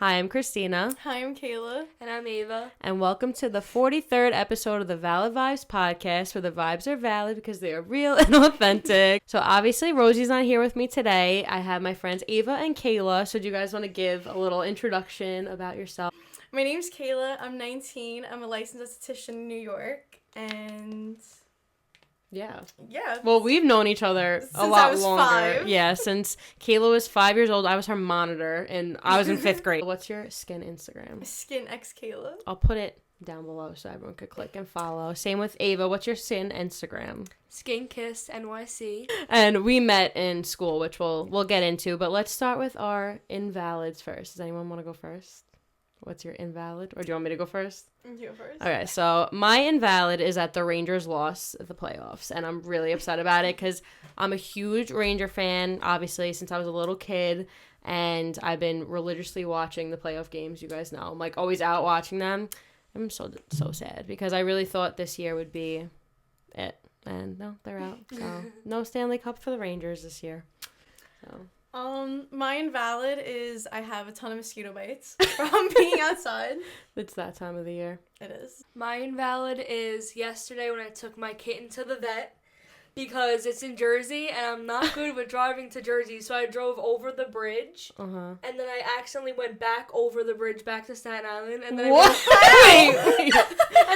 Hi, I'm Christina. Hi, I'm Kayla. And I'm Ava. And welcome to the 43rd episode of the Valid Vibes podcast, where the vibes are valid because they are real and authentic. So obviously, Rosie's not here with me today. I have my friends Ava and Kayla. So do you guys want to give a little introduction about yourself? My name's Kayla. I'm 19. I'm a licensed esthetician in New York. And Yeah. Well, we've known each other since a lot I was longer. 5. Yeah, since Kayla was 5 years old, I was her monitor, and I was in 5th grade. What's your skin Instagram? Skin X Kayla. I'll put it down below so everyone could click and follow. Same with Ava. What's your skin Instagram? Skin Kiss NYC. And we met in school, which we'll get into, but let's start with our invalids first. Does anyone want to go first? What's your invalid? Or do you want me to go first? You go first. Okay, so my invalid is that the Rangers lost the playoffs, and I'm really upset about it because I'm a huge Ranger fan, obviously, since I was a little kid, and I've been religiously watching the playoff games, you guys know. I'm, like, always out watching them. I'm so sad because I really thought this year would be it, and no, they're out. So, no Stanley Cup for the Rangers this year. So... my invalid is I have a ton of mosquito bites from being outside. It's that time of the year. It is. My invalid is yesterday when I took my kitten to the vet because it's in Jersey and I'm not good with driving to Jersey, so I drove over the bridge and then I accidentally went back over the bridge back to Staten Island and then and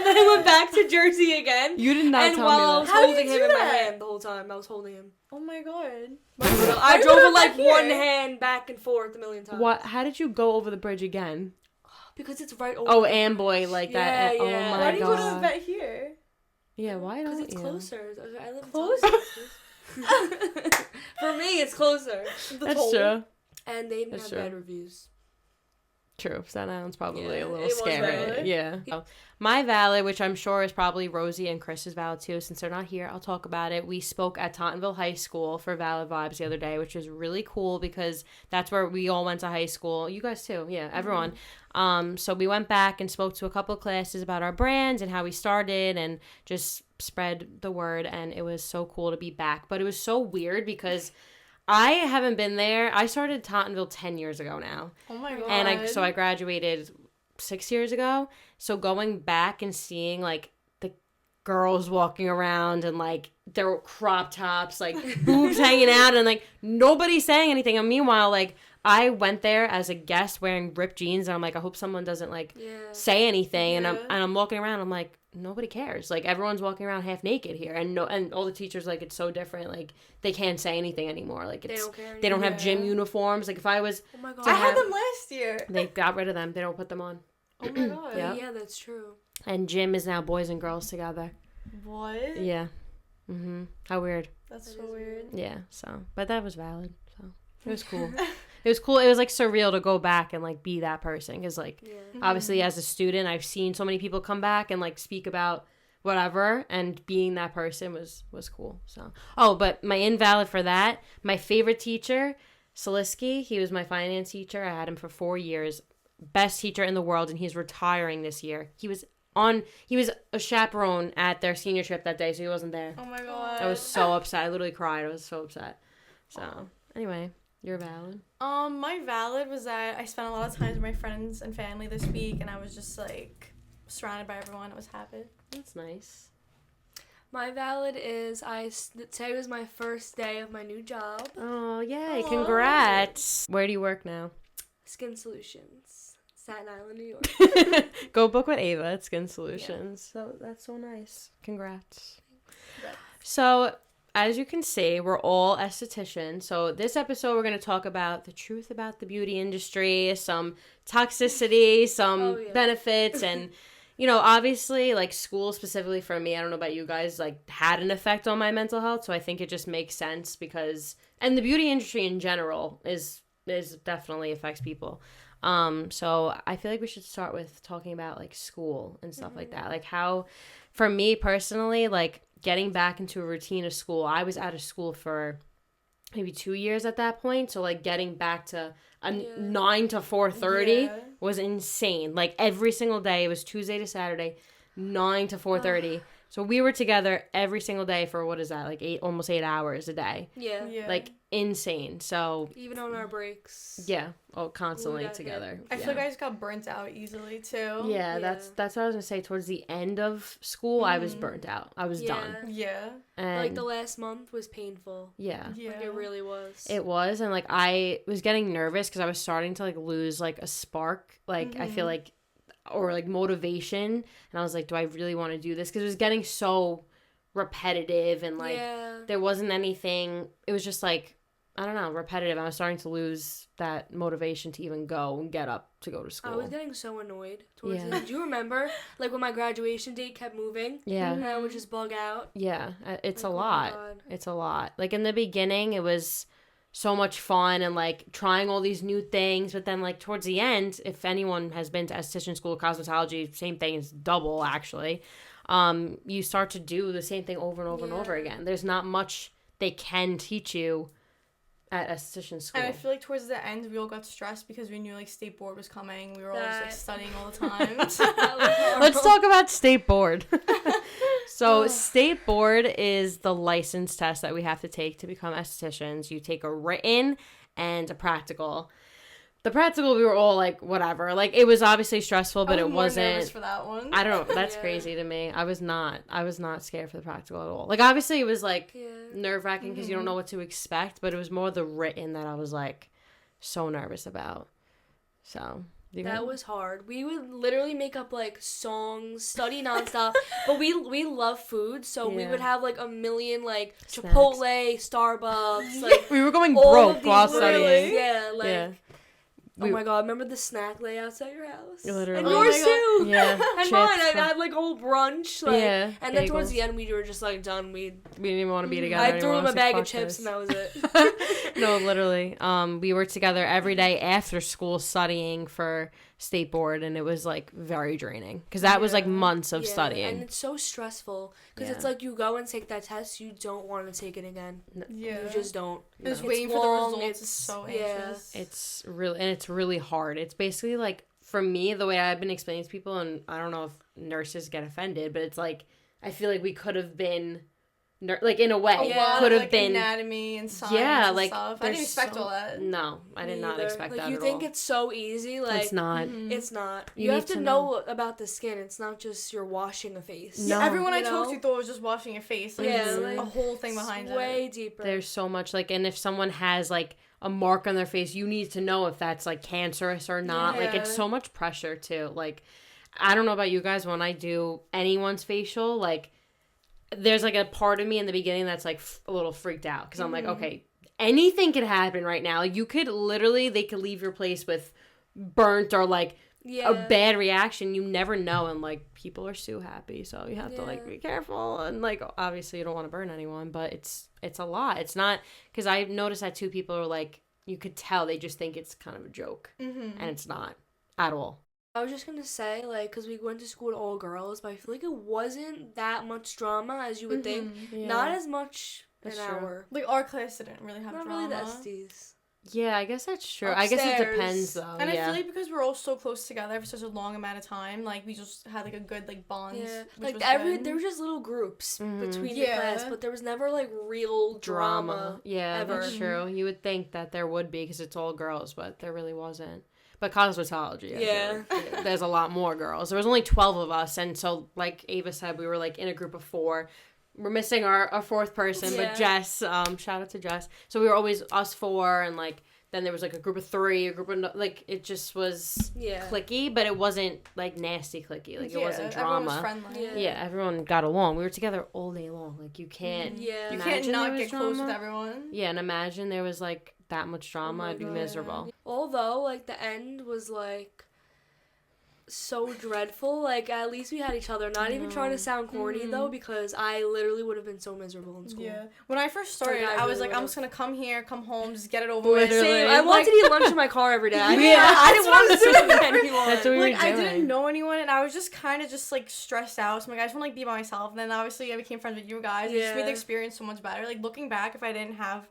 then I went back to Jersey again. You did not and tell while me I that. was How did holding you him do in my that? hand the whole time, I was holding him. Oh my god. I drove it like one hand back and forth a million times. What? How did you go over the bridge again? Because it's right over. Oh, Amboy, like that. Yeah, yeah. Oh my Why do you go to the god. vet here? Yeah, why don't Because it's you? closer. I live in Closer? Texas. For me, it's closer. That's true. And they didn't That's have true. bad reviews. True. Staten Island's probably Yeah, a little it was scary. valid. Yeah. So, my valid, which I'm sure is probably Rosie and Chris's valid too, since they're not here, I'll talk about it. We spoke at Tottenville High School for Valid Vibes the other day, which was really cool because that's where we all went to high school. You guys too. Yeah, everyone. So we went back and spoke to a couple of classes about our brands and how we started and just spread the word, and it was so cool to be back. But it was so weird because I haven't been there. I started Tottenville 10 years ago now. Oh my god. And I graduated 6 years ago. So going back and seeing like the girls walking around and like their crop tops, like boobs hanging out, and like nobody saying anything. And meanwhile, like I went there as a guest wearing ripped jeans, and I'm like, I hope someone doesn't like say anything. Yeah. And I'm walking around. I'm like, nobody cares. Like everyone's walking around half naked here, and all the teachers like it's so different. Like they can't say anything anymore. Like They don't care. they don't have gym Yeah. uniforms. Like if I was, Oh my god. I had them last year. they got rid of them. They don't put them on. Oh my god. Yeah. Yeah, that's true. And gym is now boys and girls together. What? Yeah. How weird. That's That so is weird. Yeah. So, but that was valid. So it was cool. It was cool. It was like surreal to go back and like be that person. Cause like Yeah. obviously as a student, I've seen so many people come back and like speak about whatever, and being that person was cool. So, but my invalid for that, my favorite teacher, Salisky, he was my finance teacher. I had him for 4 years. Best teacher in the world, and he's retiring this year. He was a chaperone at their senior trip that day, so he wasn't there. Oh my god. I was so upset. I literally cried. I was so upset. So, anyway, you're valid. My valid was that I spent a lot of time with my friends and family this week, and I was just like surrounded by everyone. I was happy. That's nice. My valid is today was my first day of my new job, Oh, yay. Aw. Congrats. Where do you work now? Skin Solutions, Staten Island, New York. Go book with Ava at Skin Solutions. So that's so nice. Congrats. So, as you can see, we're all estheticians. So this episode, we're going to talk about the truth about the beauty industry, some toxicity, some benefits, and, you know, obviously, like, school specifically for me, I don't know about you guys, like, had an effect on my mental health. So I think it just makes sense because, and the beauty industry in general is definitely affects people. So I feel like we should start with talking about like school and stuff like that. Like how, for me personally, like getting back into a routine of school, I was out of school for maybe 2 years at that point. So like getting back to a 9 to 4:30 was insane. Like every single day, it was Tuesday to Saturday, 9 to 4:30. So we were together every single day for, what is that, like almost 8 hours a day. Yeah. Like, insane. So even on our breaks. Yeah. Constantly together. I feel like I just got burnt out easily too. Yeah, that's what I was gonna say. Towards the end of school, I was burnt out. I was done. Yeah. And like the last month was painful. Yeah. Like it really was. It was, and like I was getting nervous because I was starting to like lose like a spark. Like I feel like, or like motivation, and I was like, do I really want to do this? Because it was getting so repetitive, and like there wasn't anything. It was just like, I don't know, repetitive. I was starting to lose that motivation to even go and get up to go to school. I was getting so annoyed towards the end. Do you remember, like, when my graduation date kept moving? Yeah. And I would just bug out. Yeah, it's like, a lot. It's a lot. Like, in the beginning, it was so much fun and, like, trying all these new things. But then, like, towards the end, if anyone has been to esthetician school, cosmetology, same thing, it's double, actually. You start to do the same thing over and over and over again. There's not much they can teach you at esthetician school. And I feel like towards the end we all got stressed because we knew like state board was coming. We were all just like studying all the time. Let's talk about state board. So state board is the license test that we have to take to become estheticians. You take a written and a practical. The practical, we were all like, whatever. Like, it was obviously stressful, but it wasn't. I was nervous for that one. I don't know. That's crazy to me. I was not scared for the practical at all. Like, obviously, it was, like, nerve-wracking because you don't know what to expect, but it was more the written that I was, like, so nervous about. So, that was hard. We would literally make up, like, songs, study nonstop, but we love food, so we would have, like, a million, like, Snacks. Chipotle, Starbucks, like, we were going broke while studying. Yeah, like... Oh my god, remember the snack layouts at your house? Literally. And yours too! Yeah. And mine, I had like a whole brunch. Like, yeah. And then towards the end, we were just like done. We didn't even want to be together. I threw him a bag of chips and that was it. No, literally. We were together every day after school studying for state board, and it was like very draining because that was like months of studying. And it's so stressful because it's like you go and take that test, you don't want to take it again. You just don't. Just waiting for the results is so anxious. It's really hard. It's basically like, for me, the way I've been explaining to people, and I don't know if nurses get offended, but it's like I feel like we could have been like, in a way, could have been anatomy and science and like stuff. I didn't expect all that. No, I did not expect that at all. You think it's so easy, like it's not. It's not. You have to know about the skin. It's not just you're washing a face. No, everyone I talked to thought it was just washing your face. Like, like, a whole thing behind it. Way deeper. There's so much, like, and if someone has like a mark on their face, you need to know if that's like cancerous or not. Like, it's so much pressure too. Like, I don't know about you guys, when I do anyone's facial, like, there's like a part of me in the beginning that's like a little freaked out because I'm like, okay, anything could happen right now. Like, you could literally, they could leave your place with burnt or like a bad reaction. You never know, and like, people are so happy, so you have to like be careful, and like, obviously you don't want to burn anyone, but it's a lot. It's not, because I noticed that too, people are like, you could tell they just think it's kind of a joke, and it's not at all. I was just gonna say, like, because we went to school with all girls, but I feel like it wasn't that much drama as you would think. Not as much in our... Like, our class didn't really have drama. Not really the SDs. Yeah, I guess that's true. Upstairs. I guess it depends, though. And I feel like because we're all so close together for such a long amount of time, like, we just had, like, a good, like, bond. Yeah. Like, there were just little groups between the class, but there was never, like, real drama. Yeah, ever. That's true. You would think that there would be because it's all girls, but there really wasn't. But cosmetology, there's a lot more girls. There was only 12 of us, and so, like Ava said, we were, like, in a group of 4. We're missing our fourth person, but Jess, shout out to Jess. So we were always us 4, and, like, then there was, like, a group of 3, a group of, like, it just was cliquey, but it wasn't, like, nasty cliquey. Like, it wasn't drama. Everyone was friendly. Yeah, everyone got along. We were together all day long. Like, you can't you can't not get drama. close with everyone. Yeah, and imagine there was, like, that much drama. I'd be miserable. Although, like, the end was, like, so dreadful. Like, at least we had each other. Not even trying to sound corny, though, because I literally would have been so miserable in school. Yeah. When I first started, I was like, I'm just going to come home, just get it over with. Same. I wanted to eat lunch in my car every day. I didn't want to sit with anyone. That's what we were doing. I didn't know anyone, and I was just kind of just, like, stressed out. So I'm like, I just want to, like, be by myself. And then, obviously, I became friends with you guys. It just made the experience so much better. Like, looking back, if I didn't have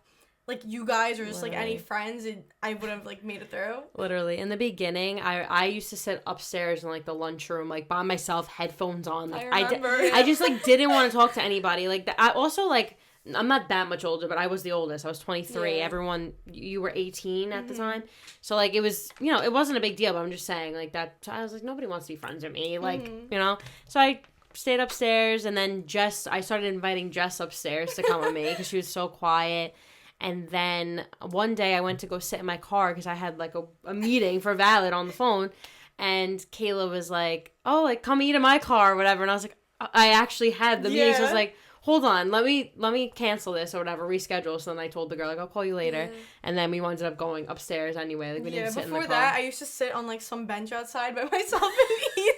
like you guys or just like any friends, I would have like made it through. Literally, in the beginning, I used to sit upstairs in like the lunchroom, like by myself, headphones on. Like I just like didn't want to talk to anybody. Like I also like I'm not that much older, but I was the oldest. I was 23. Yeah. Everyone, you were 18 at the time, so like it was, you know, it wasn't a big deal. But I'm just saying, like that. So I was like, nobody wants to be friends with me, like you know. So I stayed upstairs, and then I started inviting Jess upstairs to come with me because she was so quiet. And then one day I went to go sit in my car because I had like a meeting for Valid on the phone. And Kayla was like, oh, like come eat in my car or whatever. And I was like, I actually had the meeting. So I was like, hold on, let me cancel this or whatever, reschedule. So then I told the girl, like, I'll call you later. Yeah. And then we ended up going upstairs anyway. Like we didn't sit in the car. Before that, I used to sit on like some bench outside by myself and eat.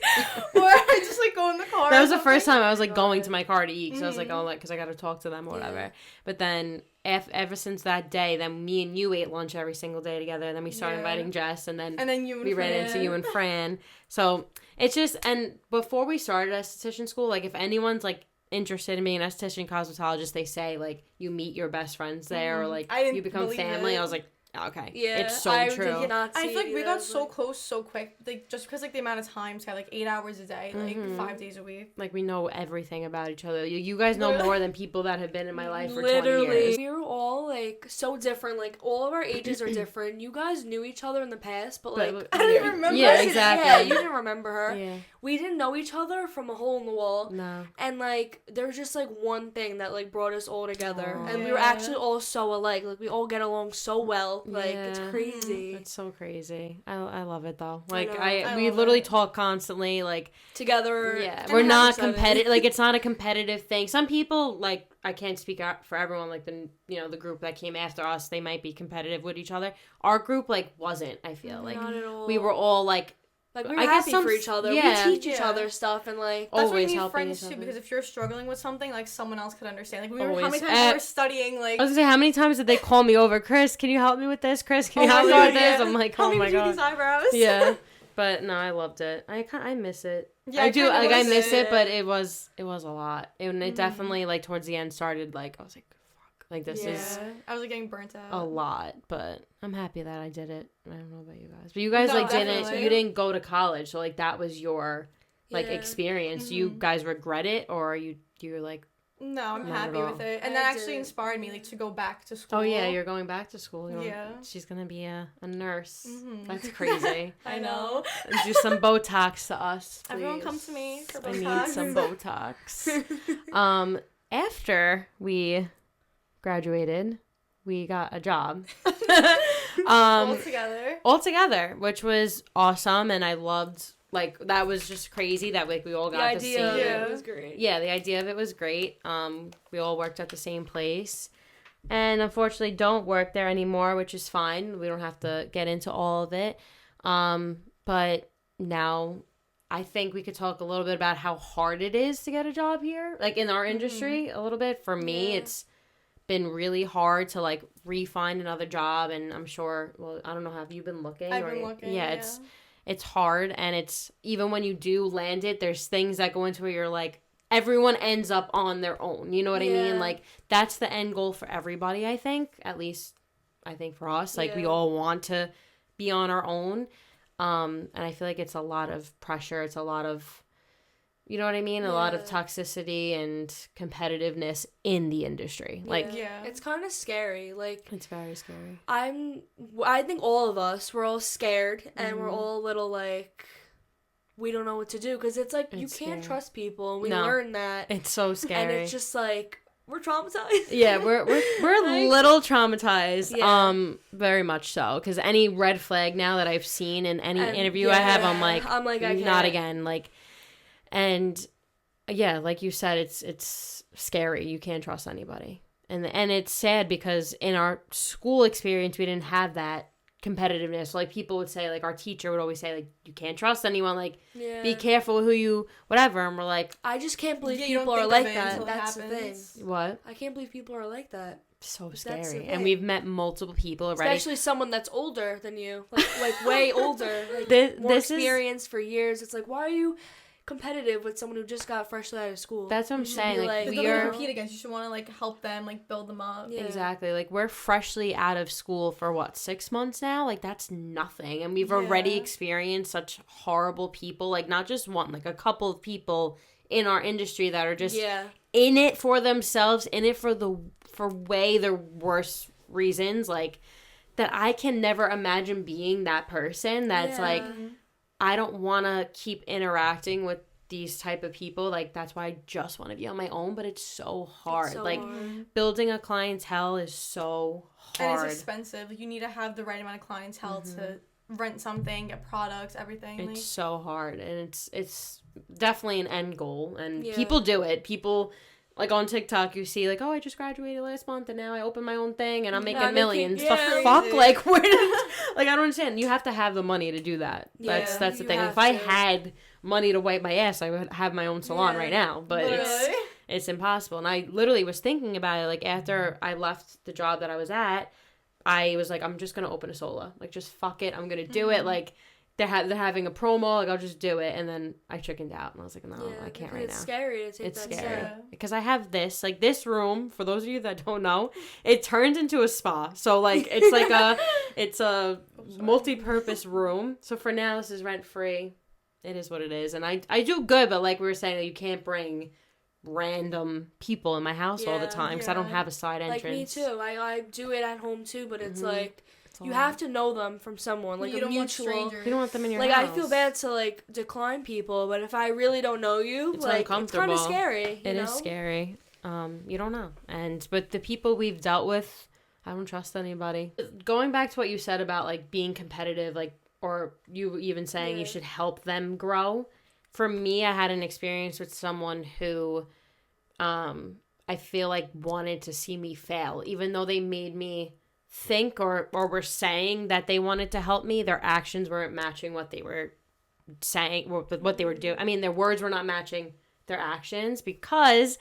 Or I just like go in the car. That was the first time I was like going to my car to eat. So I was like, oh, like, because I got to talk to them or whatever. Yeah. But then ever since that day, then me and you ate lunch every single day together. And then we started inviting Jess. And then we ran into you and Fran. So it's just, and before we started esthetician school, like if anyone's like interested in being an esthetician cosmetologist, they say like you meet your best friends there or like you become family. I was like, okay, yeah, it's so true. I feel like we got so close so quick, like just because like the amount of time to have like 8 hours a day, like 5 days a week. Like we know everything about each other. You guys know more than people that have been in my life for 20 years. We were all like so different. Like all of our ages are different. You guys knew each other in the past, but like I don't even remember. Yeah, exactly. Yeah, you didn't remember her. Yeah. We didn't know each other from a hole in the wall. No. And like there's just like one thing that like brought us all together, and we were actually all so alike. Like we all get along so well. Like it's crazy. It's so crazy. I love it though. Like we literally talk constantly, like together. Yeah, we're not competitive. Like it's not a competitive thing. Some people, like I can't speak out for everyone. Like the group that came after us, they might be competitive with each other. Our group like wasn't. I feel like not at all. We were all like we were happy for each other. Yeah. We teach each other stuff and like that's always why you need helping friends each other. Too, because if you're struggling with something, like someone else could understand. Like how many times we were studying, like I was gonna say, how many times did they call me over? Chris, can you help me with this? Chris, can you help me with this? I'm like, oh my god. These eyebrows. Yeah, but no, I loved it. I miss it. Yeah, I do. Like I miss it, but it was a lot. And it definitely like towards the end started like I was like, fuck, like this is. I was like getting burnt out. A lot, but I'm happy that I did it. I don't know about you guys, but you guys you didn't go to college, so like that was your like experience. Do you guys regret it, or you're like? No, I'm happy with it. And that actually inspired me like to go back to school. Oh yeah, you're going back to school. She's gonna be a nurse. That's crazy. I know. Do some Botox to us, please. Everyone come to me for Botox. I need some Botox. After we graduated, we got a job. All together, which was awesome, and I loved. Like that was just crazy that like we all got the same. Yeah, it was great. Yeah, the idea of it was great. We all worked at the same place, and unfortunately don't work there anymore, which is fine. We don't have to get into all of it. But now I think we could talk a little bit about how hard it is to get a job here, like in our industry. A little bit for me, it's been really hard to like re-find another job, and I'm sure. Well, I don't know. Have you been looking? I've been looking. Yeah, it's hard, and it's even when you do land it, there's things that go into where you're like, everyone ends up on their own. You know what I mean? Like that's the end goal for everybody. I think, at least, I think for us, like we all want to be on our own. And I feel like it's a lot of pressure. It's a lot of, you know what I mean? A lot of toxicity and competitiveness in the industry. Like, it's kind of scary. Like, it's very scary. I think all of us, we're all scared and we're all a little like, we don't know what to do. Because it's like, you can't trust people. And we learn that. It's so scary. And it's just like, we're traumatized. Yeah, we're like, a little traumatized. Yeah. Very much so. Because any red flag now that I've seen in any interview I have, I'm like I can't. Not again. Like, and yeah, like you said, it's scary. You can't trust anybody, and it's sad because in our school experience we didn't have that competitiveness. Like people would say, like our teacher would always say, like you can't trust anyone. Like be careful who you whatever. And we're like, I just can't believe people are like that. That's the thing. What? I can't believe people are like that. So scary. And we've met multiple people already. Especially someone that's older than you, like way older, like more experienced for years. It's like, why are you competitive with someone who just got freshly out of school. That's what I'm saying. Like, we are compete against. You should want to like help them, like build them up. Yeah. Exactly. Like, we're freshly out of school for what, 6 months now? Like, that's nothing. And we've already experienced such horrible people. Like, not just one, like a couple of people in our industry that are just in it for themselves, in it for way the worst reasons. Like, that I can never imagine being that person that's like, I don't want to keep interacting with these type of people. Like, that's why I just want to be on my own, but it's so hard. It's so hard. Building a clientele is so hard. And it's expensive. You need to have the right amount of clientele to rent something, get products, everything. It's so hard, and it's definitely an end goal, and people do it. People, like, on TikTok, you see, like, oh, I just graduated last month, and now I open my own thing, and I'm making millions. The fuck? Like, where did... Like, I don't understand. You have to have the money to do that. That's the thing. If I had money to wipe my ass, I would have my own salon right now. But it's impossible. And I literally was thinking about it. Like, after I left the job that I was at, I was like, I'm just going to open a sola. Like, just fuck it. I'm going to do it. Like, they're having a promo. Like, I'll just do it. And then I chickened out. And I was like, no, I can't right now. It's scary to take it's that scary. step. Because I have this. Like, this room, for those of you that don't know, it turns into a spa. So, like, it's like it's a multi-purpose room. So, for now, this is rent-free. It is what it is. And I do good. But, like we were saying, you can't bring random people in my house all the time because I don't have a side entrance. Like me too. I do it at home too, but it's like you have to know them from someone, like a mutual. You don't want them in your house. Like, I feel bad to like decline people, but if I really don't know you, it's like uncomfortable. It's kind of scary. It is scary. You don't know, but the people we've dealt with, I don't trust anybody. Going back to what you said about like being competitive, like, or you even saying you should help them grow. For me, I had an experience with someone who I feel like wanted to see me fail. Even though they made me think or were saying that they wanted to help me, their actions weren't matching what they were saying, what they were doing. I mean, their words were not matching their actions, because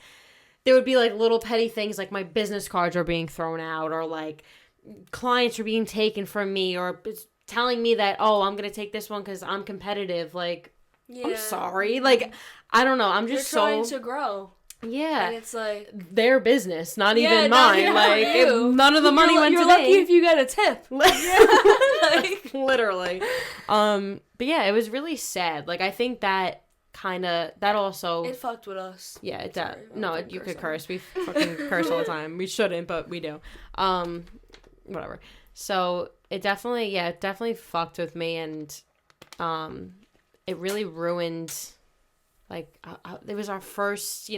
there would be like little petty things like my business cards are being thrown out, or like clients are being taken from me, or telling me that, oh, I'm going to take this one because I'm competitive. Like, I'm sorry. Like, I don't know. I'm just You're trying to grow. Yeah. And it's like their business, not even mine. Like, none of the money went to me. You're lucky if you get a tip. Like, literally. But yeah, it was really sad. Like, I think that that also... It fucked with us. Yeah, it does. No, you could curse. We fucking curse all the time. We shouldn't, but we do. Whatever. So, it definitely fucked with me, and it really ruined... Like, it was our first,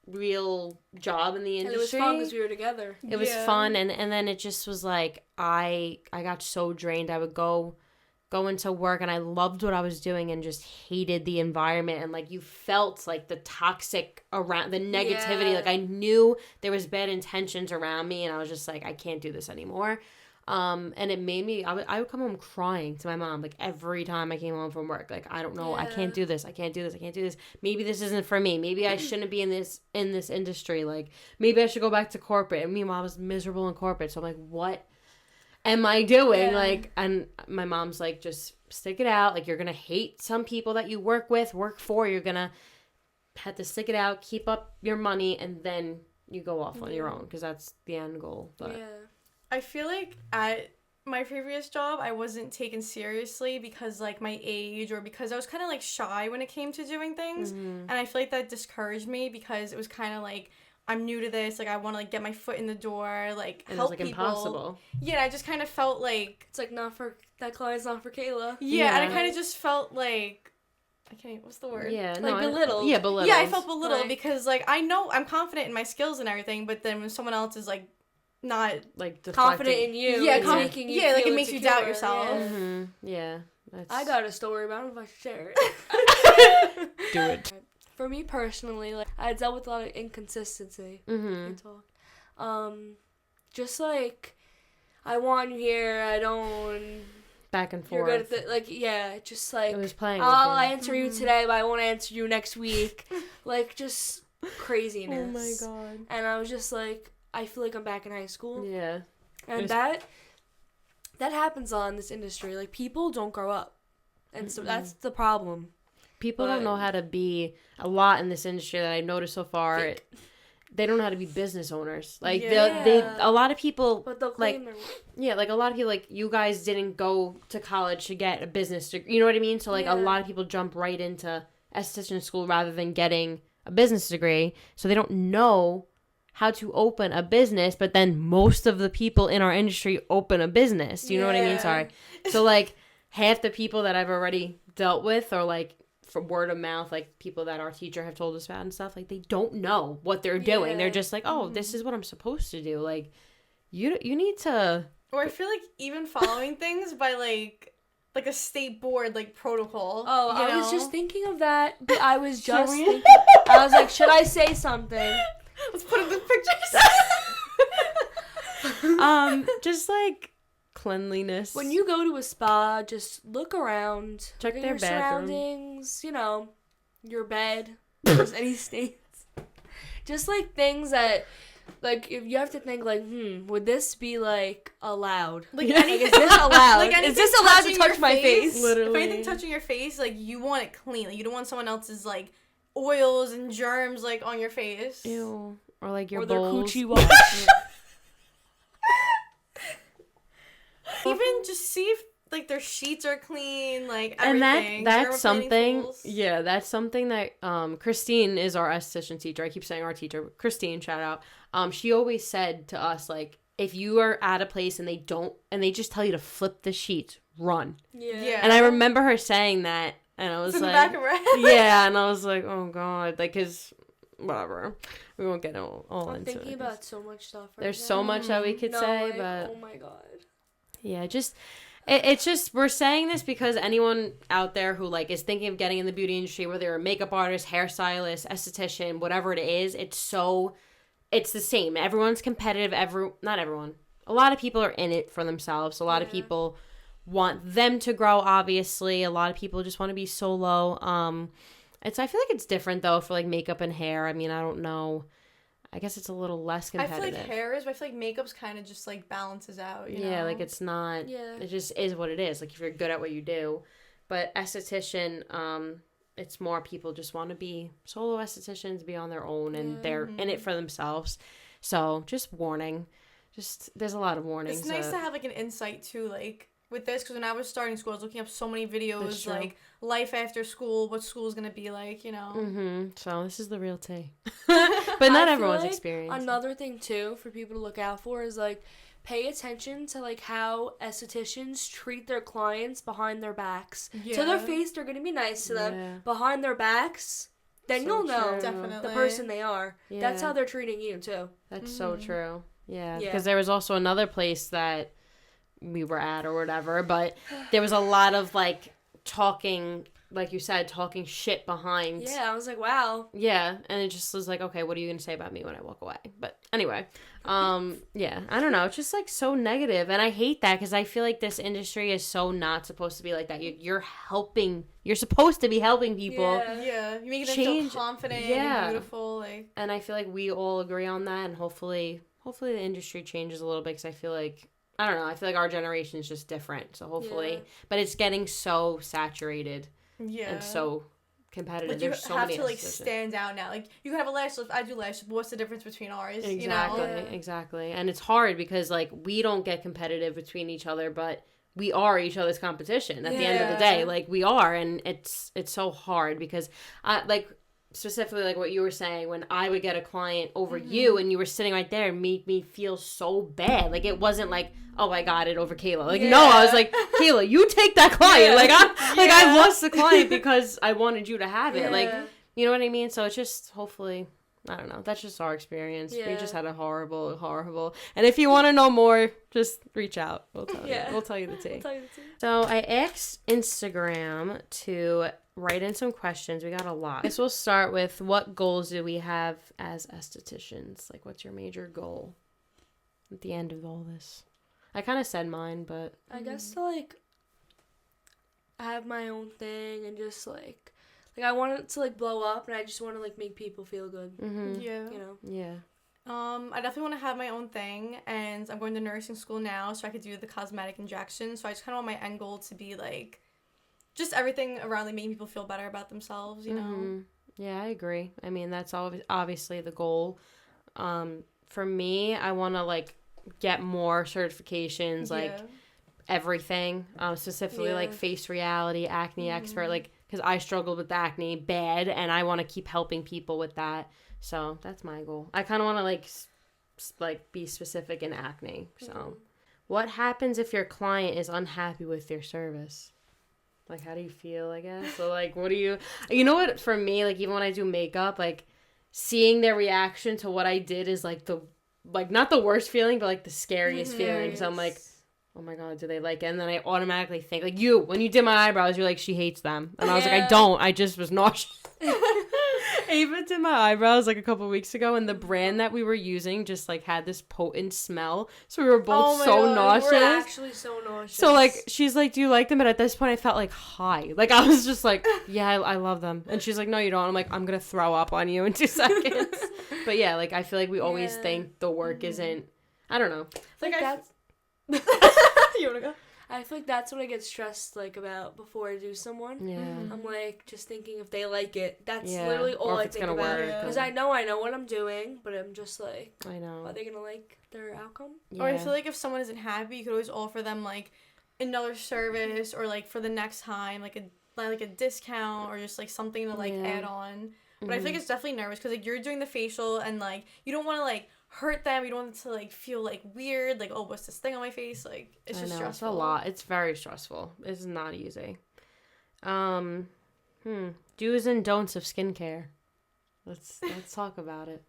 real job in the industry. And it was fun because we were together. It was fun, and then it just was like, I got so drained. I would go into work, and I loved what I was doing and just hated the environment. And, like, you felt, like, the toxic around, the negativity. Yeah. Like, I knew there was bad intentions around me, and I was just like, I can't do this anymore. And it made me, I would come home crying to my mom, like, every time I came home from work. Like, I don't know, I can't do this. I can't do this. Maybe this isn't for me. Maybe I shouldn't be in this industry. Like, maybe I should go back to corporate. And meanwhile, I was miserable in corporate. So I'm like, what am I doing? Yeah. Like, and my mom's like, just stick it out. Like, you're going to hate some people that you work for. You're going to have to stick it out, keep up your money, and then you go off on your own, because that's the end goal. But I feel like at my previous job, I wasn't taken seriously because, like, my age, or because I was kind of, like, shy when it came to doing things. And I feel like that discouraged me, because it was kind of like, I'm new to this. Like, I want to, like, get my foot in the door, like, and help it was, like, people. Impossible. Yeah, I just kind of felt like... It's, like, that client's not for Kayla. Yeah, and I kind of just felt like... what's the word? Yeah, like, belittled. Yeah, belittled. Yeah, I felt belittled, because, like, I know I'm confident in my skills and everything, but then when someone else is, like, not like confident in you, making you like, it makes you doubt yourself. Yeah. I got a story, but I don't know if I should share it. Do it. For me personally, like, I dealt with a lot of inconsistency. Just like, I want you here, I don't. Back and forth. You're good at just like, it was playing. I'll answer you today, but I won't answer you next week. Like, just craziness. Oh my god. And I was just like, I feel like I'm back in high school. Yeah. And that happens on this industry. Like, people don't grow up. And so that's the problem. people don't know how to be, a lot in this industry that I've noticed so far, they don't know how to be business owners. Like, they a lot of people, but they'll like, like, a lot of people, like, you guys didn't go to college to get a business degree, you know what I mean? So, like, a lot of people jump right into esthetician school rather than getting a business degree, so they don't know how to open a business, but then most of the people in our industry open a business. Do you know what I mean? Sorry. So, like, half the people that I've already dealt with are, like, from word of mouth, like, people that our teacher have told us about and stuff, like, they don't know what they're doing. They're just like, oh, this is what I'm supposed to do. Like, you need to... Or I feel like even following things by, like a state board, like, protocol. Oh, I was just thinking of that, but I was just thinking... I was like, should I say something? Let's put in the pictures. Just, like, cleanliness. When you go to a spa, just look around. Check their your bathroom. surroundings, you know, your bed, if there's any stains. Just, like, things that, like, if you have to think, like, would this be, like, allowed? Like, anything, is this allowed? Like, is this allowed to touch my face? Literally. If anything touching your face, like, you want it clean. Like, you don't want someone else's, like, oils and germs, like, on your face. Ew. Or, like, your or their bowls. coochie wash. Even just see if, like, their sheets are clean, like, and everything. that's something, tools. that's something that, Christine is our esthetician teacher. I keep saying our teacher. Christine, shout out. She always said to us, like, if you are at a place and they just tell you to flip the sheets, run. Yeah. And I remember her saying that, and I was it's in like, the back of her head. yeah, and I was like, oh God, like, cause whatever, we won't get all I'm into it. thinking about so much stuff right There's now. so much that we could say, like, but oh my God. yeah, just it's just, we're saying this because anyone out there who, like, is thinking of getting in the beauty industry, whether you're a makeup artist, hairstylist, esthetician, whatever it is, it's the same. Everyone's competitive. Not everyone. A lot of people are in it for themselves. A lot of people want them to grow, obviously. A lot of people just want to be solo. I feel like it's different, though, for, like, makeup and hair. I mean, I don't know. I guess it's a little less competitive. I feel like hair is, but I feel like makeup's kind of just, like, balances out, you know? Yeah, like, it's not... Yeah. It just is what it is. Like, if you're good at what you do. But esthetician, it's more people just want to be solo estheticians, be on their own, and they're in it for themselves. So, just warning. There's a lot of warnings. It's nice to have, like, an insight, too, like... with this, because when I was starting school, I was looking up so many videos, like, life after school, what school's gonna be like, you know? So, this is the real tea. But not everyone's experience. Another thing, too, for people to look out for is, like, pay attention to, like, how estheticians treat their clients behind their backs. Yeah. To their face, they're gonna be nice to them. Behind their backs, then you'll know the person they are. Yeah. That's how they're treating you, too. That's so true. Yeah, because there was also another place that we were at or whatever, but there was a lot of, like, talking, like you said, talking shit behind. Yeah, I was like, wow. Yeah, and it just was like, okay, what are you gonna say about me when I walk away? But anyway, yeah, I don't know, it's just, like, so negative, and I hate that because I feel like this industry is so not supposed to be like that. You're supposed to be helping people. Yeah, you make them feel confident and beautiful, like. And I feel like we all agree on that, and hopefully the industry changes a little bit, because I feel like, I don't know, I feel like our generation is just different, so hopefully, but it's getting so saturated and so competitive. Like, there's so many to, like, stand out now. Like, you can have a lash lift, I do lash lift, but what's the difference between ours? Exactly, you know? Exactly. And it's hard because, like, we don't get competitive between each other, but we are each other's competition at the end of the day. Like, we are, and it's so hard because, like, specifically, like what you were saying, when I would get a client over you and you were sitting right there, it made me feel so bad. Like, it wasn't like, oh, I got it over Kayla. Like, no, I was like, Kayla, you take that client. Like, I lost the client because I wanted you to have it. Like, you know what I mean? So it's just, hopefully, I don't know. That's just our experience. We just had a horrible. And if you want to know more, just reach out. We'll tell you. We'll tell you the tea. So I asked Instagram to write in some questions. We got a lot. I guess we'll start with, what goals do we have as estheticians? Like, what's your major goal at the end of all this? I kind of said mine, but I guess to, like, have my own thing and just, like I want it to, like, blow up, and I just want to, like, make people feel good. Yeah. You know? Yeah. I definitely want to have my own thing, and I'm going to nursing school now, so I could do the cosmetic injections. So I just kind of want my end goal to be, like, just everything around like making people feel better about themselves, you know. Yeah, I agree. I mean, that's obviously the goal. For me, I want to like get more certifications, like everything, specifically like face reality, acne expert, like because I struggled with acne bad, and I want to keep helping people with that. So that's my goal. I kind of want to like be specific in acne. So, what happens if your client is unhappy with your service? Like, how do you feel, I guess? So, like, what do you know what, for me, like, even when I do makeup, like, seeing their reaction to what I did is, like, not the worst feeling, but, like, the scariest feeling. So I'm like, oh, my God, do they like it? And then I automatically think, like, when you did my eyebrows, you're like, she hates them. And I was like, I don't. I just was nauseous. Ava did my eyebrows like a couple weeks ago, and the brand that we were using just like had this potent smell, so we were both nauseous. We were actually so nauseous. So like she's like, do you like them? And at this point I felt like high, like I was just like, yeah, I love them. And she's like, no you don't. I'm like, I'm gonna throw up on you in 2 seconds. But yeah, like I feel like we always think the work isn't, I don't know, like that's you wanna go? I feel like that's what I get stressed like about before I do someone. Yeah. I'm like just thinking if they like it. That's literally all I think about. Because I know what I'm doing, but I'm just like, I know. Are they gonna like their outcome? Yeah. Or I feel like if someone isn't happy, you could always offer them like another service, or like for the next time, like a discount, or just like something to like add on. But I feel like it's definitely nervous because like you're doing the facial and like you don't want to like hurt them. You don't want them to like feel like weird, like, oh, what's this thing on my face? Like it's just stressful. It's a lot. It's very stressful. It's not easy. Do's and don'ts of skincare. Let's talk about it.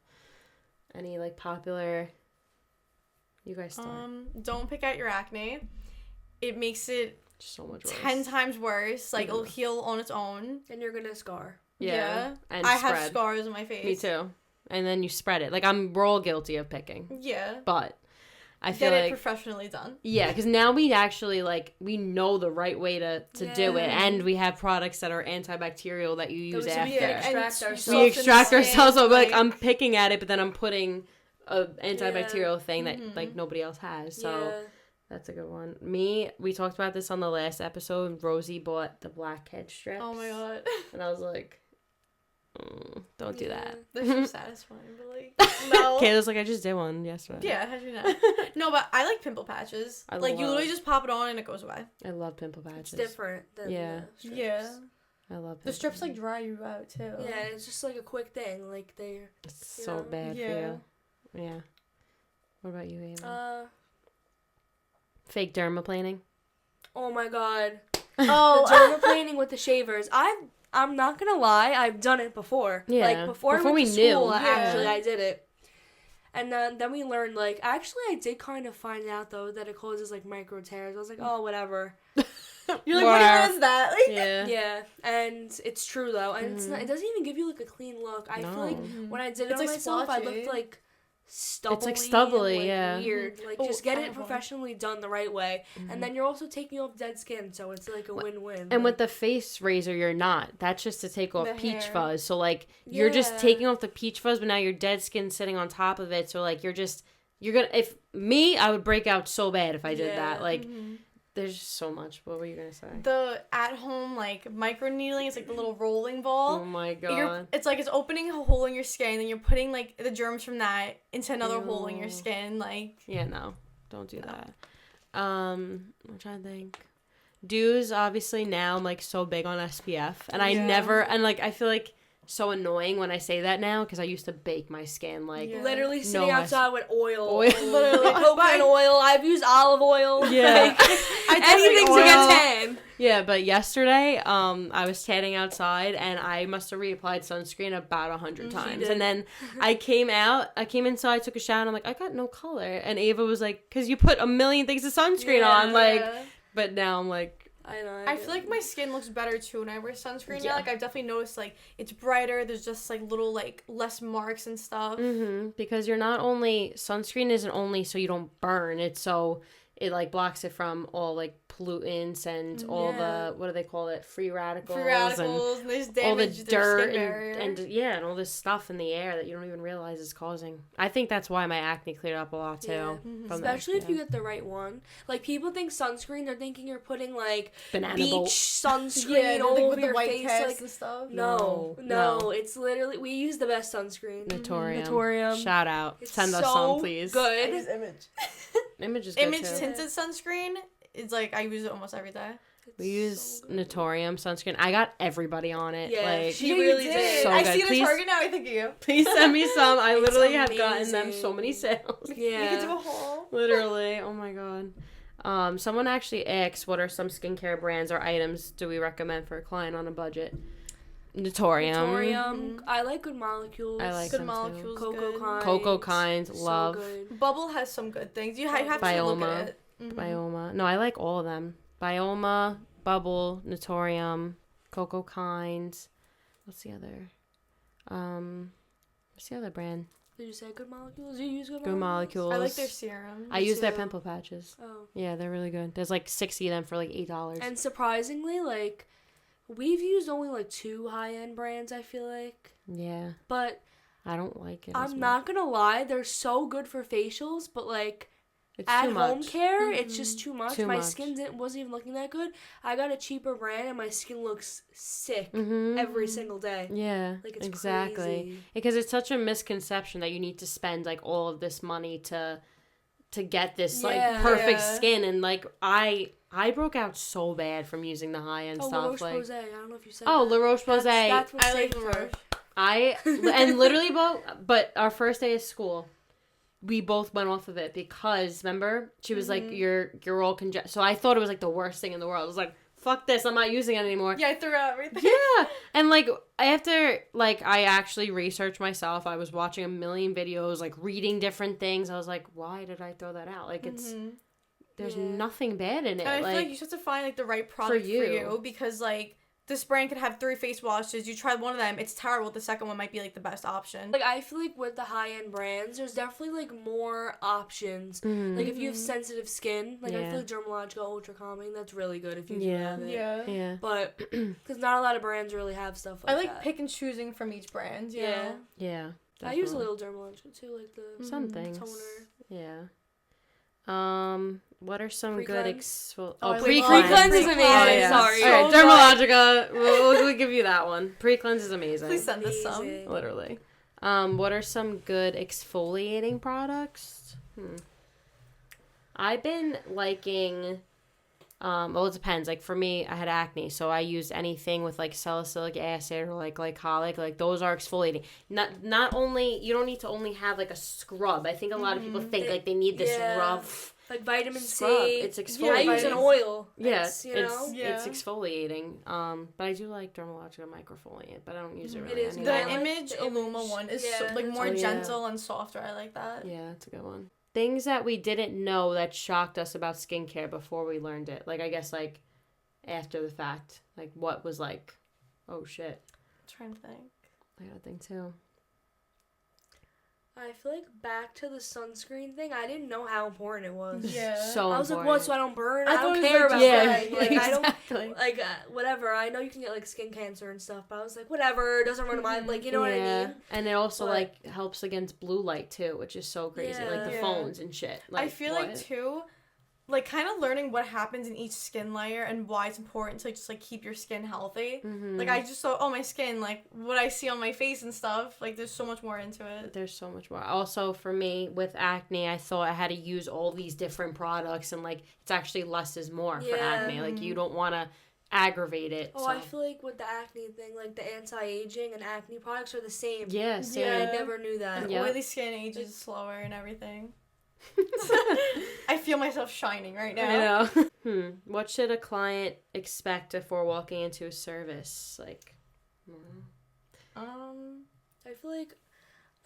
Any like popular, you guys start. Don't pick at your acne. It makes it so much worse. 10 times worse. Like it'll heal on its own, and you're gonna scar. Yeah. And I have scars on my face. Me too. And then you spread it. Like, we're all guilty of picking. Yeah. But I feel like... Get it professionally done. Yeah, because now we actually, like, we know the right way to do it. And we have products that are antibacterial that you use after. We extract ourselves. So, like, I'm picking at it, but then I'm putting a antibacterial thing that, like, nobody else has. So, that's a good one. We talked about this on the last episode. Rosie bought the blackhead strips. Oh, my God. And I was like... don't do that. They're so satisfying, but like, no. Kayla's like, I just did one yesterday. Yeah, how'd you know? No, but I like pimple patches. You literally just pop it on and it goes away. I love pimple patches. It's different than the strips. Yeah. I love the strips like dry you out too. Yeah, it's just like a quick thing. Like it's so bad for you. Yeah. What about you, Ava? Fake dermaplaning. Oh my God. Oh, the dermaplaning with the shavers. I'm not gonna lie, I've done it before. Yeah. Like before we went to school, actually I did it. And then we learned, like, actually I did kind of find out though that it causes like micro tears. I was like, oh, whatever. You're like, what is that? Like, yeah. And it's true though, and it's not, it doesn't even give you like a clean look. I feel like when I did it on myself, I looked like stubbly. It's like stubbly, and, like, weird. Like just get it professionally done the right way, and then you're also taking off dead skin, so it's like a win-win. And with the face razor, you're not. That's just to take off peach fuzz. So like you're just taking off the peach fuzz, but now your dead skin's sitting on top of it. So like you're gonna. If me, I would break out so bad if I did that. Like. There's just so much. What were you going to say? The at-home, like, micro-needling is, like, the little rolling ball. Oh, my God. It's, like, it's opening a hole in your skin, and you're putting, like, the germs from that into another hole in your skin, like... Yeah, no. Don't do that. I'm trying to think. Do's, obviously, now I'm, like, so big on SPF. And I never... And, like, I feel like... so annoying when I say that now because I used to bake my skin like literally sitting outside with oil. Literally coconut oil. I've used olive oil. Yeah, anything to get tan. Yeah, but yesterday I was tanning outside and I must have reapplied sunscreen about 100 times. And then I came inside, took a shower, and I'm like, I got no color. And Ava was like, because you put a million things of sunscreen on, like. But now I'm like. I feel like my skin looks better too when I wear sunscreen now. Like I've definitely noticed like it's brighter. There's just like little like less marks and stuff. Because you're not only sunscreen isn't only so you don't burn. It's so it like blocks it from all like pollutants and all the, what do they call it, free radicals and there's damage all the to their dirt skin barrier. and all this stuff in the air that you don't even realize is causing. I think that's why my acne cleared up a lot too. Yeah. Especially if you get the right one. Like people think sunscreen, they're thinking you're putting like banana beach boat sunscreen all over your face, like and stuff. No, it's literally we use the best sunscreen. Notorium. Shout out. It's Send us some, please. Good. I use Image. Image is good Image too. tinted sunscreen. It's like I use it almost every day. We use Notorium sunscreen. I got everybody on it. Yeah, like, she really did. So I good. see it Please, at Target now. I think of you. please send me some. I literally have amazing. gotten them so many sales. Yeah. We could do a haul. Literally. Oh my god. Someone actually asked, what are some skincare brands or items do we recommend for a client on a budget? Notorium. I like Good Molecules. I like Good some Molecules. Cocoa Good. Kinds. Cocoa Kinds, love. So good. Bubble has some good things. You have to look Bioma. at it. Bioma. No, I like all of them. Bioma, Bubble, Notorium, Cocoa Kinds. What's the other? What's the other brand? Did you say Good Molecules? Do you use Good Molecules. I like their serum. I use their too. pimple patches. Oh. Yeah, they're really good. There's like 60 of them for like $8. And surprisingly, like, we've used only like 2 high-end brands, I feel like. Yeah. But I don't like it. I'm not gonna lie, they're so good for facials, but like, It's at too much. home care, it's just too much. Too My much. skin wasn't even looking that good. I got a cheaper brand, and my skin looks sick Mm-hmm. every single day. Yeah, Like, it's exactly. crazy. Because it's such a misconception that you need to spend like all of this money to get this like Yeah. perfect Yeah. skin, and like I broke out so bad from using the high end Oh, La stuff. Roche-Posay. Like, I don't know if you said oh, that. La Roche Posay. That's what's I like safe La for. Roche. And literally but our first day of school, we both went off of it because remember she was like you're all congested. So I thought it was like the worst thing in the world. I was like, fuck this, I'm not using it anymore. Yeah, I threw out everything. Yeah. And like after like I actually researched myself, I was watching a million videos, like reading different things. I was like, why did I throw that out? Like it's there's nothing bad in it. And I like, feel like you just have to find like the right product for you because like this brand could have 3 face washes. You try one of them, it's terrible. The second one might be like the best option. Like, I feel like with the high-end brands, there's definitely, like, more options. Like, if you have sensitive skin, like, I feel like Dermalogica Ultra Calming, that's really good if you do have it. Yeah. But, because not a lot of brands really have stuff like I like that. pick and choosing from each brand, you know? Yeah. I use a little Dermalogica, too, like the some things. toner. Yeah. What are some Pre-cleanse? good I love Pre-cleanse is Pre-cleanse. amazing. yeah. Sorry. All right, Dermalogica. We'll give you that one. Pre-cleanse is amazing. Please send us some. Amazing. Literally. What are some good exfoliating products? I've been liking, well, it depends. Like, for me, I had acne, so I used anything with, like, salicylic acid or, like, glycolic. Like, those are exfoliating. Not only, you don't need to only have, like, a scrub. I think a lot of people think, like, they need this rough Like vitamin scrub. C. It's I exfoliating. use an oil. Yeah, It's, you know? it's exfoliating. But I do like Dermalogica microfoliant, but I don't use it really is. anymore. The I like Image the Illuma Image. one is Yeah, like more Oh, yeah. gentle and softer. I like that. Yeah, that's a good one. Things that we didn't know that shocked us about skincare before we learned it. Like, I guess, like, after the fact. Like, what was like, oh, shit. I'm trying to think. I gotta think, too. I feel like back to the sunscreen thing, I didn't know how important it was. Yeah. So I was like, important. what, so I don't burn? I I thought don't it was care like about just that. like- Like, I don't, exactly. like, whatever. I know you can get, like, skin cancer and stuff, but I was like, whatever, it doesn't run in my, like, you know what I mean? And it also, But- like, helps against blue light, too, which is so crazy. Like, the Yeah. phones and shit. Like, I feel what? like too, like kind of learning what happens in each skin layer and why it's important to just like keep your skin healthy. Mm-hmm. Like I just saw, oh, my skin, like what I see on my face and stuff. Like there's so much more into it. There's so much more. Also, for me, with acne, I thought I had to use all these different products, and, like, it's actually less is more for Yeah. acne. Like, you don't want to aggravate it. Oh, so. I feel like with the acne thing, like, the anti-aging and acne products are the same. Yeah, same. I Yeah. never knew that. And Yeah. oily skin ages slower and everything. I feel myself shining right now. I know. What should a client expect before walking into a service? Like, I feel like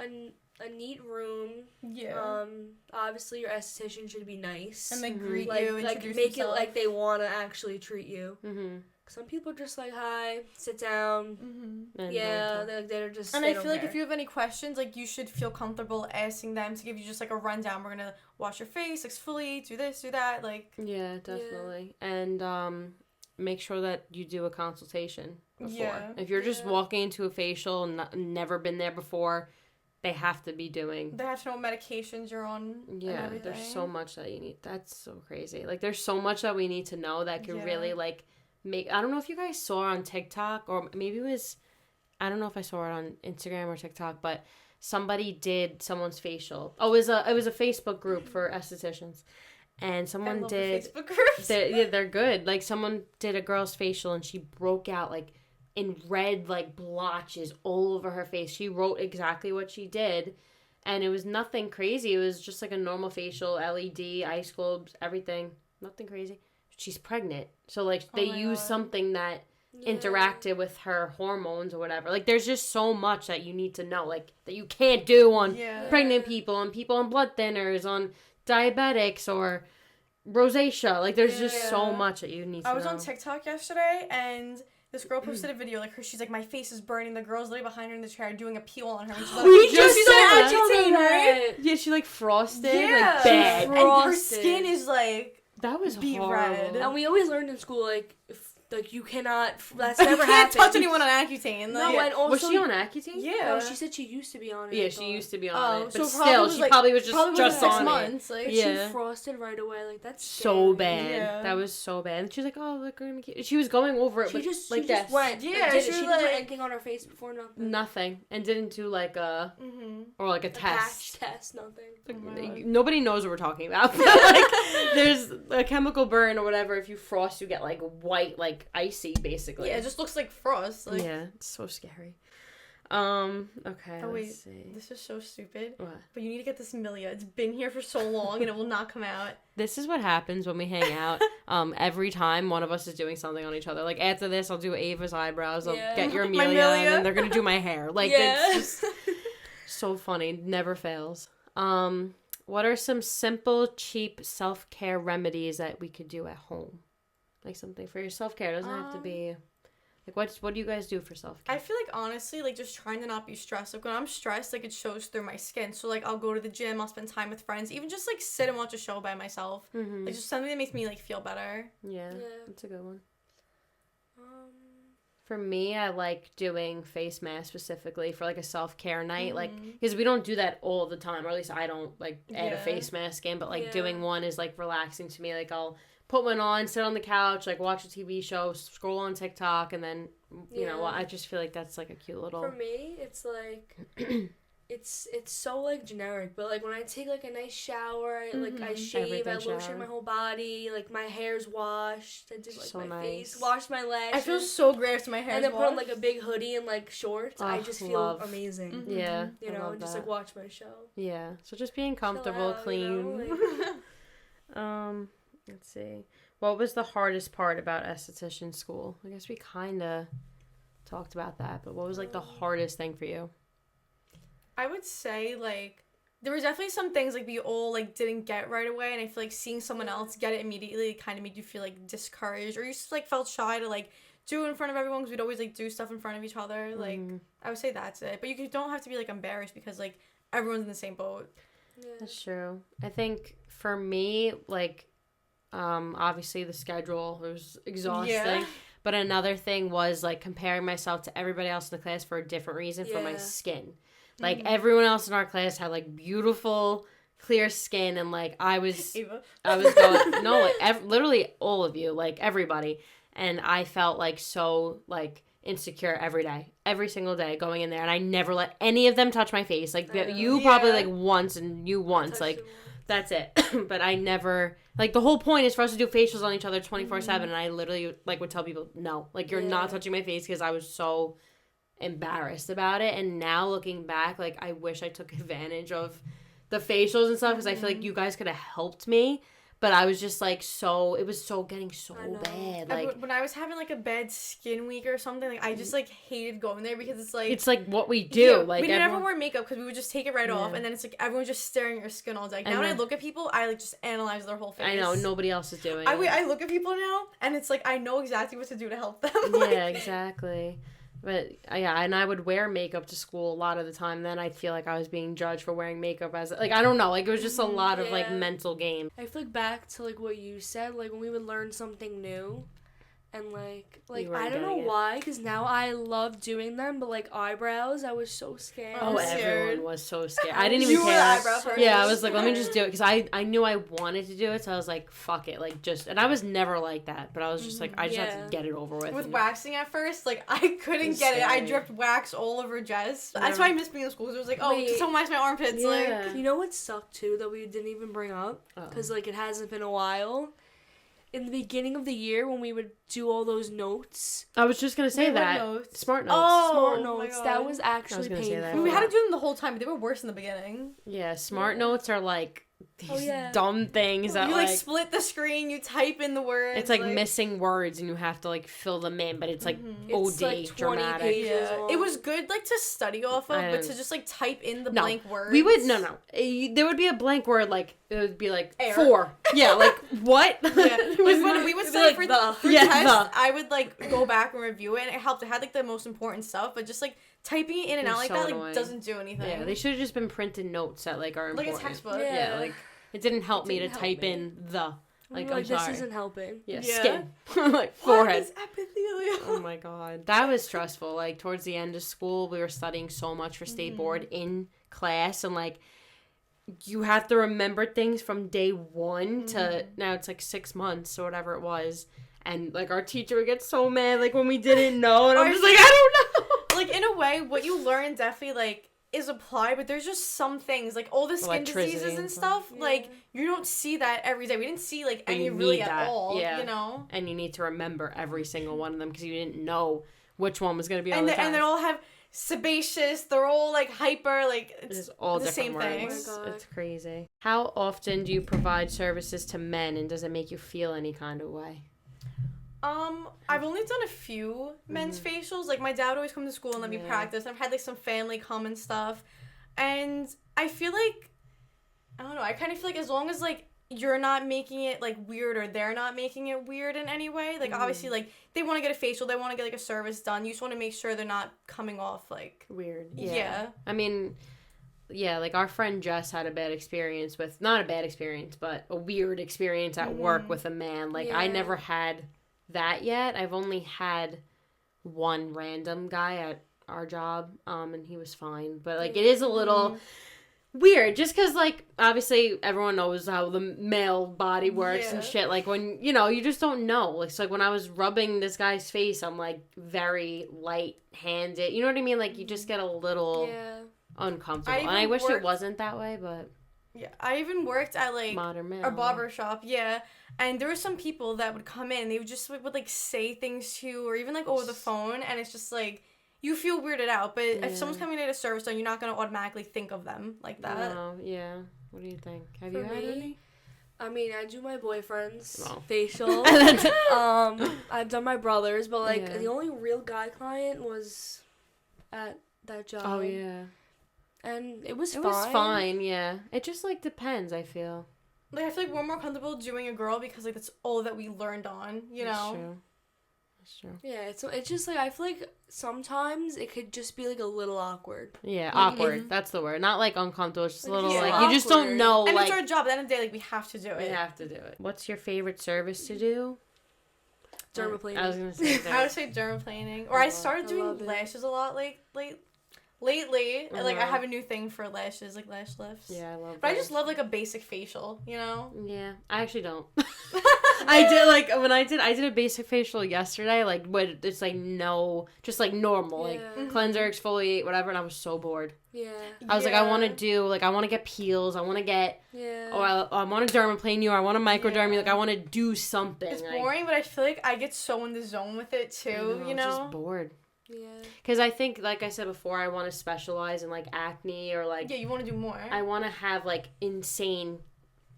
a neat room. Yeah. Obviously your esthetician should be nice. And they greet like you, like introduce make themselves. it like they want to actually treat you. mm-hmm. Some people just like, hi, sit down. And Yeah, they're just. And they I don't feel like care. if you have any questions, like you should feel comfortable asking them to give you just like a rundown. We're gonna wash your face, exfoliate, do this, do that, like. Yeah, definitely. And make sure that you do a consultation before. Yeah. If you're just walking into a facial and never been there before, they have to be doing. They have to know what medications you're on. Yeah, and there's so much that you need. That's so crazy. Like, there's so much that we need to know that could really, like, make... I don't know if you guys saw on TikTok, or maybe it was... I don't know if I saw it on Instagram or TikTok, but somebody did someone's facial. Oh, it was a Facebook group for estheticians. And someone did... The Facebook groups. They're good. Like, someone did a girl's facial, and she broke out, like, in red, like, blotches all over her face. She wrote exactly what she did, and it was nothing crazy. It was just, like, a normal facial, LED, ice globes, everything. Nothing crazy. She's pregnant. So, like, they used something that interacted with her hormones or whatever. Like, there's just so much that you need to know, like, that you can't do on pregnant people, on people on blood thinners, on diabetics, or rosacea. Like, there's just so much that you need to know. I was on TikTok yesterday, and this girl posted a video, like, she's like, my face is burning. The girl's literally behind her in the chair doing a peel on her. And she's like, she's like Accutane, right? Yeah, she, like, frosted. Yeah. Like, bad. And her skin is, like, That was beet horrible. red. And we always learned in school, like, like you cannot. That's never you can't happened. touch anyone on Accutane. Like, No, and also was she on Accutane? Yeah. No, she said she used to be on it. Yeah, she used to be on it. But so still, she probably was just 6 on months. it. Like, She frosted right away. Like, that's so scary. bad. Yeah. That was so bad. And she was like, "Oh, look, we're gonna keep..." She was going over it, She just like just this. went. Yeah, she she didn't was do like- anything on her face before, nothing. Nothing, and didn't do like a or like a test. Patch test, nothing. Like, nobody knows what we're talking about. But, like, there's a chemical burn or whatever. If you frost, you get like white, like icy, basically. yeah, it just looks like frost. Like, yeah, it's so scary. Okay, oh wait, let's see. this is so stupid. What? But you need to get this Milia. It's been here for so long, and it will not come out. This is what happens when we hang out. Every time one of us is doing something on each other. Like, after this, I'll do Ava's eyebrows. I'll get your My Amelia, Amelia. and then they're gonna do my hair. Like, it's just so funny. Never fails. What are some simple, cheap self-care remedies that we could do at home? Like, something for your self-care. It doesn't have to be... Like, what do you guys do for self-care? I feel like, honestly, like, just trying to not be stressed. Like, when I'm stressed, like, it shows through my skin. So, like, I'll go to the gym, I'll spend time with friends, even just, like, sit and watch a show by myself. Mm-hmm. Like, just something that makes me, like, feel better. Yeah, that's a good one. Um, For me, I like doing face masks specifically for, like, a self-care night. Like, because we don't do that all the time, or at least I don't, like, add a face mask in. But, like, doing one is, like, relaxing to me. Like, I'll put one on, sit on the couch, like, watch a TV show, scroll on TikTok, and then, you know, I just feel like that's, like, a cute little... For me, it's, like... It's so, like, generic, but, like, when I take, like, a nice shower, I shave, Everything I lotion shower. my whole body, like, my hair's washed, I did, like, So my nice. face, wash my lashes. I feel so great after my hair and then put on, like, a big hoodie and, like, shorts. I just feel amazing. Yeah. You know, and just, like, watch my show. Yeah. So just being comfortable, out, clean. you know, Let's see. What was the hardest part about esthetician school? I guess we kind of talked about that, but what was, like, the hardest thing for you? I would say, like, there was definitely some things, like, we all, like, didn't get right away, and I feel like seeing someone else get it immediately kind of made you feel, like, discouraged, or you just, like, felt shy to, like, do it in front of everyone, because we'd always, like, do stuff in front of each other. Like, I would say that's it. But you don't have to be, like, embarrassed, because, like, everyone's in the same boat. Yeah. That's true. I think for me, like, obviously the schedule was exhausting. Yeah. But another thing was, like, comparing myself to everybody else in the class for a different reason, for my skin. Like, everyone else in our class had, like, beautiful, clear skin, and, like, I was going, no, like, literally all of you, like, everybody. And I felt, like, so, like, insecure every single day going in there, and I never let any of them touch my face. Like, you probably, like, once, and you once, like, that's it. But I never, like, the whole point is for us to do facials on each other 24/7, and I literally, like, would tell people, no, like, you're not touching my face, because I was so embarrassed about it. And now looking back, like, I wish I took advantage of the facials and stuff, because I feel like you guys could have helped me. But I was just like it was getting so bad. Like when I was having like a bad skin week or something, like I just like hated going there because it's like what we do. Yeah, like we never wear makeup because we would just take it right off, and then it's like everyone's just staring at your skin all day. Now when I look at people, I like just analyze their whole face. I know nobody else is doing it. I look at people now, and it's like I know exactly what to do to help them. Yeah, exactly. But yeah, and I would wear makeup to school a lot of the time. Then I'd feel like I was being judged for wearing makeup as like I don't know, like it was just a lot of like mental game. I feel like back to like what you said, like when we would learn something new, and like I don't know why, because now I love doing them, but like eyebrows, I was so scared. Oh, everyone was so scared. I didn't even care. You were the eyebrow person. Yeah, I was like, let me just do it because I knew I wanted to do it, so I was like, fuck it, like just. And I was never like that, but I was just like, I just have to get it over with. With waxing at first, like I couldn't get it. I dripped wax all over Jess. That's why I missed being in school. Because it was like, just don't wax my armpits. Yeah. Like, you know what sucked too that we didn't even bring up because like it hasn't been a while. In the beginning of the year when we would do all those notes. I was just going to say that. Notes? Smart notes. Smart notes. That was actually painful. We had to do them the whole time, but they were worse in the beginning. Yeah, smart notes are like these dumb things that you like split the screen, you type in the words. It's like missing words and you have to like fill them in, but it's like OD it's like 20 dramatic. pages long. It was good like to study off of, but to just like type in the blank words. We would there would be a blank word like it would be like Air. 4. Yeah, like what? Yeah. When we would study for test, I would like go back and review it, and it helped. It had like the most important stuff, but just like typing it in and out like that like doesn't do anything. Yeah, they should have just been printed notes that like are important. Like a textbook. Yeah, like it didn't help me to type in the. Like, I'm sorry. This isn't helping. Yeah. Skin. Like, forehead. What is epithelial? Oh my god. That was stressful. Like, towards the end of school, we were studying so much for state board in class, and like, you have to remember things from day 1 to now it's like 6 months or whatever it was. And like, our teacher would get so mad, like, when we didn't know, and I'm just like, I don't know. Like, in a way, what you learn definitely, like, is applied, but there's just some things, like all the skin diseases and stuff, like, you don't see that every day. We didn't see, like, any really at all, you know? And you need to remember every single one of them because you didn't know which one was going to be on the test. And they all have sebaceous, they're all, like, hyper, like, it's all the same things. things. Oh my God. It's crazy. How often do you provide services to men, and does it make you feel any kind of way? I've only done a few men's facials. Like, my dad would always come to school and let me practice. I've had, like, some family come and stuff. And I feel like, I don't know, I kind of feel like as long as, like, you're not making it, like, weird or they're not making it weird in any way. Like, obviously, like, they want to get a facial, they want to get, like, a service done. You just want to make sure they're not coming off, like... Weird. Yeah. I mean... Yeah, like our friend Jess had a bad experience with... Not a bad experience, but a weird experience at work with a man. Like, I never had... that yet. I've only had one random guy at our job, and he was fine. But, like, it is a little weird, just because, like, obviously everyone knows how the male body works and shit. Like, when, you know, you just don't know. Like, so, like, when I was rubbing this guy's face, I'm, like, very light-handed. You know what I mean? Like, you just get a little uncomfortable. And I wish it wasn't that way, but... Yeah, I even worked at, like, Modern male. a barber shop, and there were some people that would come in, they would just, would like, say things to you, or even, like, over the phone, and it's just, like, you feel weirded out, but if someone's coming to get a service done, you're not going to automatically think of them like that. No, What do you think? Have you had any? I mean, I do my boyfriend's facial. I've done my brother's, but, like, the only real guy client was at that job. Oh, yeah. And it was fine. It was fine, yeah. It just, like, depends, I feel. Like, I feel like we're more comfortable doing a girl because, like, that's all that we learned on, you know? That's true. Yeah, it's just, like, I feel like sometimes it could just be, like, a little awkward. Yeah, awkward. That's the word. Not, like, uncomfortable. It's just a little, like, awkward. you just don't know, and like... it's our job. At the end of the day, like, we have to do it. We have to do it. What's your favorite service to do? Dermaplaning. I was going to say that. I would say dermaplaning. Or I started doing lashes a lot, lately, like, I have a new thing for lashes, like, lash lifts. Yeah, I love But I just love, like, a basic facial, you know? Yeah, I actually don't. I did, like, I did a basic facial yesterday, like, but it's, like, just, like, normal, like, cleanser, exfoliate, whatever, and I was so bored. Yeah. I was like, I want to get peels, I want to get, I want to dermaplane you, or I want to microderm you, like, I want to do something. It's boring, but I feel like I get so in the zone with it, too, you know? I'm just bored. Yeah. Because I think, like I said before, I want to specialize in, like, acne or, like... Yeah, you want to do more. I want to have, like, insane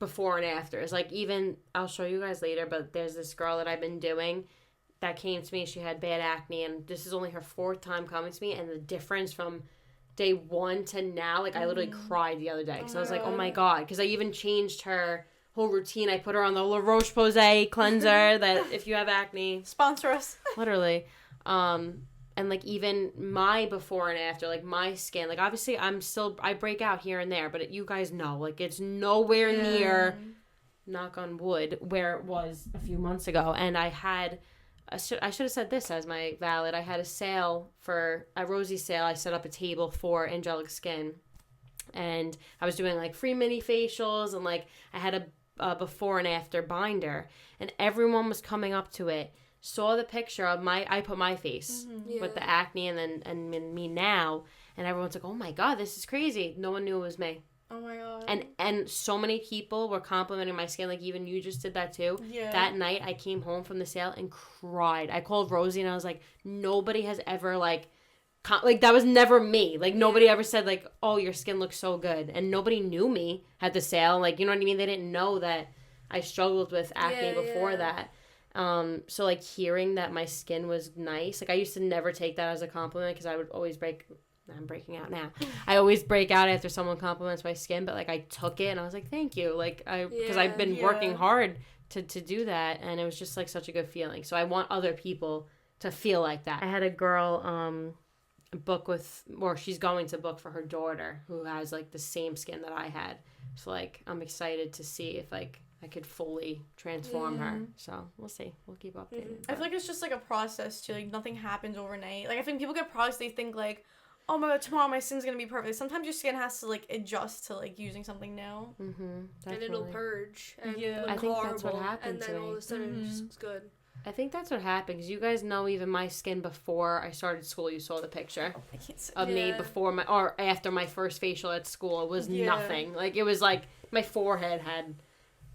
before and afters. Like, even, I'll show you guys later, but there's this girl that I've been doing that came to me. She had bad acne, and this is only her 4th time coming to me, and the difference from day 1 to now, like, I literally cried the other day, because I was like, oh my God, because I even changed her whole routine. I put her on the La Roche-Posay cleanser that if you have acne, sponsor us. Literally. And like even my before and after, like my skin, like obviously I break out here and there, but you guys know, like it's nowhere near, knock on wood, where it was a few months ago. And I should have said this as my valid. I had a Rosie sale. I set up a table for angelic skin, and I was doing like free mini facials, and like I had a before and after binder, and everyone was coming up to it, saw the picture of I put my face with the acne and me now, and everyone's like, oh my God, this is crazy. No one knew it was me. Oh my God. And so many people were complimenting my skin, like even you just did that too. Yeah. That night I came home from the sale and cried. I called Rosie and I was like, nobody has ever like that was never me. Like nobody ever said like, oh, your skin looks so good. And nobody knew me at the sale. Like, you know what I mean? They didn't know that I struggled with acne before that. So like hearing that my skin was nice, like I used to never take that as a compliment, because I would always I'm breaking out now. I always break out after someone compliments my skin, but like I took it and I was like, thank you. Like because I've been working hard to do that, and it was just like such a good feeling. So I want other people to feel like that. I had a girl she's going to book for her daughter who has like the same skin that I had. So like I'm excited to see if like I could fully transform her. So we'll see. We'll keep updated. I feel like it's just like a process too. Like nothing happens overnight. Like I think people get products, they think like, oh my God, tomorrow my skin's gonna be perfect. Sometimes your skin has to like adjust to like using something new. And it'll purge. And I think that's what happened and to then me. all of a sudden it's just good. I think that's what happened, because you guys know even my skin before I started school. You saw the picture of me before or after my first facial at school. It was nothing. Like it was like my forehead had.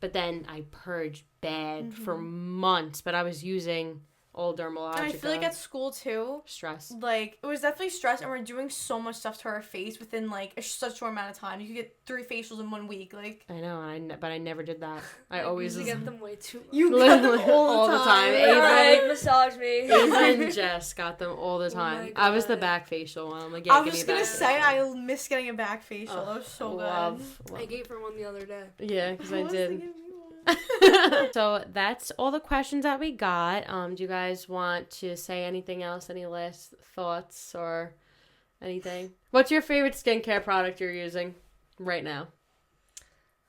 But then I purged bad for months. But I was using old Dermalogica. And I feel like at school too. Stress. Like it was definitely stress, and we're doing so much stuff to our face within like such short amount of time. You could get 3 facials in 1 week. Like I know, but I never did that. I always get them way too much. You got them all the time. Right, massage me. Ava and Jess got them all the time. I was the back facial one. I'm like, I was just gonna say I miss getting a back facial. That was so love. good. I gave her one the other day. Yeah, because I did. So that's all the questions that we got. Do you guys want to say anything else? Any last thoughts or anything? What's your favorite skincare product you're using right now?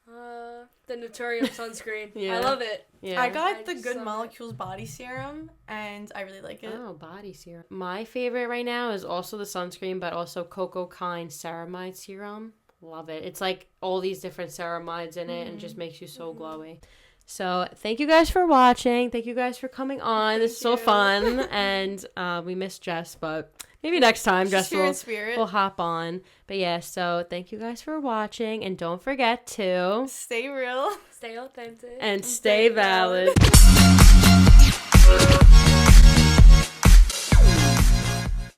The Naturium sunscreen. I love it. Yeah. I got the Good Molecules body serum, and I really like it. Oh, body serum. My favorite right now is also the sunscreen, but also Coco Kind ceramide serum. Love it. It's like all these different ceramides in it and just makes you so glowy. So thank you guys for watching. Thank you guys for coming on. This is so fun. And we missed Jess, but maybe next time Jess will hop on. But yeah, so thank you guys for watching. And don't forget to stay real, stay authentic, and stay valid.